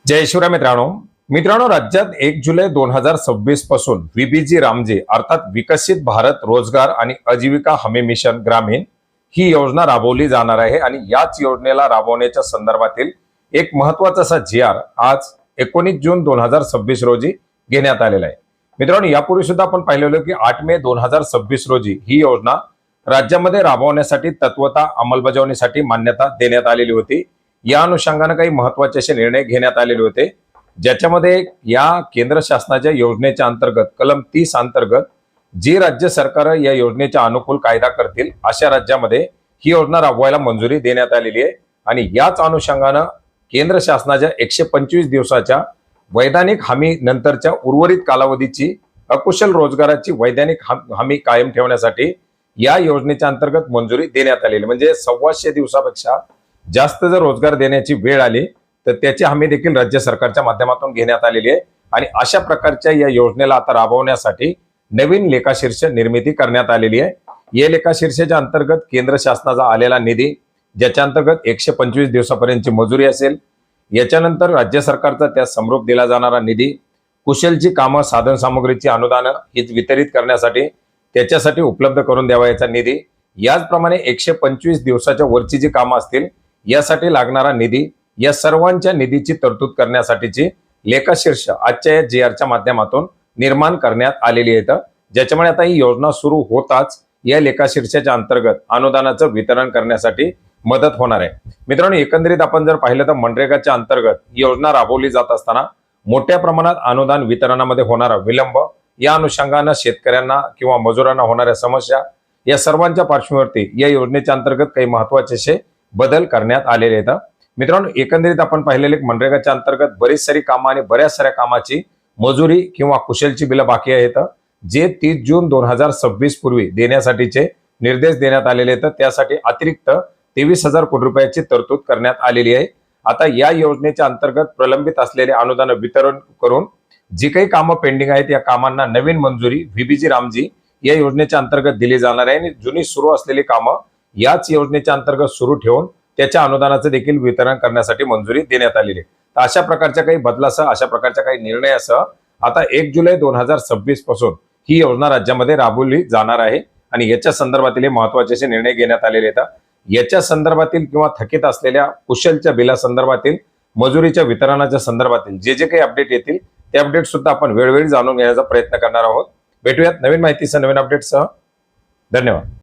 जय शिवराय मित्रांनो राज्यात 1 जुलै 2026 पासून VBG रामजी अर्थात विकसित भारत रोजगार आणि आजीविका हमी मिशन ग्रामीण ही योजना राबवली जाणार आहे आणि याच योजनेला राबवण्याच्या संदर्भातील एक महत्त्वाचा असा GR आज 19 जून 2026 रोजी घेण्यात आलेला आहे। मित्रांनो यापूर्वी सुद्धा आपण पाहिलेलं की 8 मे 2026 रोजी ही योजना राज्यामध्ये राबवण्यासाठी तत्वता अंमलबजावणीसाठी मान्यता देण्यात आलेली होती। या अनुषंगाने काही महत्त्वाचे असे निर्णय घेण्यात आलेले होते, ज्याच्यामध्ये या केंद्र शासनाच्या योजनेच्या अंतर्गत कलम 30 अंतर्गत जी राज्य सरकार या योजनेच्या अनुकूल कायदा करतील अशा राज्यामध्ये ही योजना राबवायला मंजुरी देण्यात आलेली आहे। आणि याच अनुषंगाने केंद्र शासनाच्या 125 दिवसाच्या वैधानिक हमी नंतरच्या उर्वरित कालावधीची अकुशल रोजगाराची वैधानिक हमी कायम ठेवण्यासाठी या योजनेच्या अंतर्गत मंजुरी देण्यात आलेली, म्हणजे 125 दिवसापेक्षा जास्त जर रोजगार देण्याची वेळ आली तर त्याची हमी देखील राज्य सरकारच्या माध्यमातून घेण्यात आलेली आहे। आणि अशा प्रकारच्या या योजनेला आता राबवण्यासाठी नवीन लेखाशीर्ष निर्मिती करण्यात आलेली आहे। या लेखाशीर्षाच्या अंतर्गत केंद्र शासनाचा आलेला निधी, ज्याच्या अंतर्गत 125 दिवसापर्यंतची मजुरी असेल, याच्यानंतर राज्य सरकारचा त्या समरूप दिला जाणारा निधी, कुशलची कामं साधन सामग्रीची अनुदानं ही वितरित करण्यासाठी त्याच्यासाठी उपलब्ध करून द्यावयाचा निधी, याचप्रमाणे 125 दिवसाच्या वरची जी कामं असतील यासाठी लागणारा निधी, या सर्वांच्या निधीची तरतूद करण्यासाठीची लेखाशीर्ष आजच्या या GRच्या माध्यमातून निर्माण करण्यात आलेली आहे। ज्याच्यामुळे आता ही योजना सुरू होताच या लेखाशीर्षाच्या अंतर्गत अनुदानाचं वितरण करण्यासाठी मदत होणार आहे। मित्रांनो एकंदरीत आपण जर पाहिलं तर मनरेगाच्या अंतर्गत योजना राबवली जात असताना मोठ्या प्रमाणात अनुदान वितरणामध्ये होणारा विलंब, या अनुषंगाने शेतकऱ्यांना किंवा मजुरांना होणाऱ्या समस्या, या सर्वांच्या पार्श्वभूमीवरती या योजनेच्या अंतर्गत काही महत्त्वाचे असे बदल करण्यात आलेले आहेत। मित्रांनो एकंदरीत आपण पाहिलेले मनरेगाच्या अंतर्गत बरीच सारी कामं आणि बऱ्याच साऱ्या कामाची मजुरी किंवा कुशलची बिलं बाकी आहेत, जे 30 जून 2026 पूर्वी देण्यासाठीचे निर्देश देण्यात आलेले आहेत। त्यासाठी अतिरिक्त 23,000 कोटी रुपयाची तरतूद करण्यात आलेली आहे। आता या योजनेच्या अंतर्गत प्रलंबित असलेले अनुदान वितरण करून जी काही कामं पेंडिंग आहेत या कामांना नवीन मंजुरी VBG रामजी या योजनेच्या अंतर्गत दिली जाणार आहे आणि जुनी सुरू असलेली कामं याच योजनेच्या अंतर्गत सुरू ठेवून त्याच्या अनुदानाचं देखील वितरण करण्यासाठी मंजुरी देण्यात आलेली आहे। तर अशा प्रकारच्या काही बदलासह, अशा प्रकारच्या काही निर्णयासह आता 1 जुलै 2026 पासून ही योजना राज्यामध्ये राबवली जाणार आहे आणि याच्या संदर्भातील महत्त्वाचे असे निर्णय घेण्यात आलेले आहेत। याच्या संदर्भातील किंवा थकीत असलेल्या कुशलच्या बिला संदर्भातील, मजुरीच्या वितरणाच्या संदर्भातील जे काही अपडेट येतील ते अपडेट सुद्धा आपण वेळोवेळी जाणून घेण्याचा प्रयत्न करणार आहोत। भेटूयात नवीन माहितीसह, नवीन अपडेटसह। धन्यवाद।